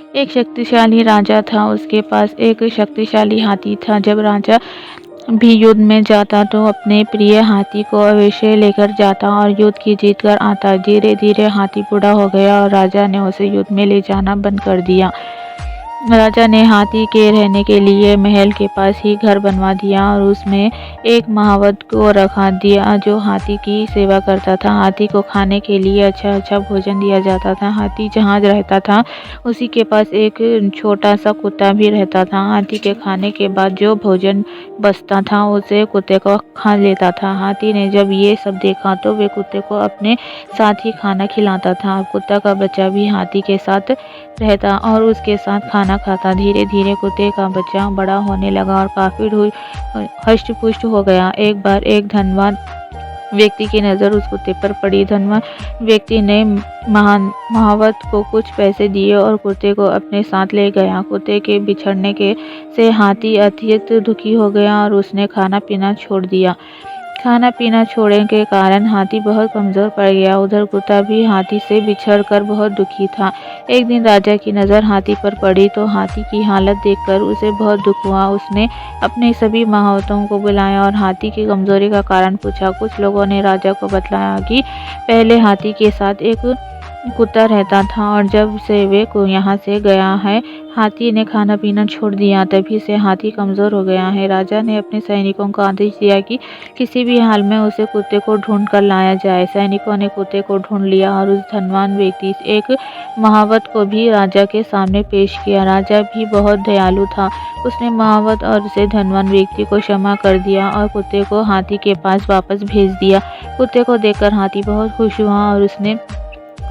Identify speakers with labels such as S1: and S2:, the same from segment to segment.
S1: एक शक्तिशाली राजा था, उसके पास एक शक्तिशाली हाथी था। जब राजा भी युद्ध में जाता तो अपने प्रिय हाथी को अवश्य लेकर जाता और युद्ध की जीत कर आता। धीरे धीरे हाथी बूढ़ा हो गया और राजा ने उसे युद्ध में ले जाना बंद कर दिया। राजा ने हाथी के रहने के लिए महल के पास ही घर बनवा दिया और उसमें एक महावत को रखा दिया जो हाथी की सेवा करता था। हाथी को खाने के लिए अच्छा अच्छा भोजन दिया जाता था। हाथी जहाँ रहता था उसी के पास एक छोटा सा कुत्ता भी रहता था। हाथी के खाने के बाद जो भोजन बचता था उसे कुत्ते को खा लेता था। हाथी ने जब ये सब देखा तो वे कुत्ते को अपने साथ ही खाना खिलाता था। कुत्ता का बच्चा भी हाथी के साथ रहता और उसके साथ खाना खाता। धीरे धीरे कुत्ते का बच्चा बड़ा होने लगा और काफी हष्ट पुष्ट हो गया। एक बार एक धनवान व्यक्ति की नज़र उस कुत्ते पर पड़ी। धनवान व्यक्ति ने महावत को कुछ पैसे दिए और कुत्ते को अपने साथ ले गया। कुत्ते के बिछड़ने के से हाथी अत्यंत दुखी हो गया और उसने खाना पीना छोड़ दिया। खाना पीना छोड़ने के कारण हाथी बहुत कमज़ोर पड़ गया। उधर कुत्ता भी हाथी से बिछड़कर बहुत दुखी था। एक दिन राजा की नज़र हाथी पर पड़ी तो हाथी की हालत देखकर उसे बहुत दुख हुआ। उसने अपने सभी महावतों को बुलाया और हाथी की कमज़ोरी का कारण पूछा। कुछ लोगों ने राजा को बतलाया कि पहले हाथी के साथ एक कुत्ता रहता था और जब से वे को यहाँ से गया है हाथी ने खाना पीना छोड़ दिया, तभी से हाथी कमज़ोर हो गया है। राजा ने अपने सैनिकों को आदेश दिया कि किसी भी हाल में उसे कुत्ते को ढूंढ कर लाया जाए। सैनिकों ने कुत्ते को ढूंढ लिया और उस धनवान व्यक्ति एक महावत को भी राजा के सामने पेश किया। राजा भी बहुत दयालु था, उसने महावत और उसे धनवान व्यक्ति को क्षमा कर दिया और कुत्ते को हाथी के पास वापस भेज दिया। कुत्ते को देखकर हाथी बहुत खुश हुआ और उसने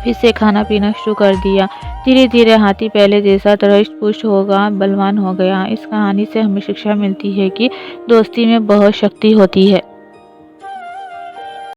S1: फिर से खाना पीना शुरू कर दिया। धीरे धीरे हाथी पहले जैसा दृष्ट पुष्ट होगा, बलवान हो गया। इस कहानी से हमें शिक्षा मिलती है कि दोस्ती में बहुत शक्ति होती है।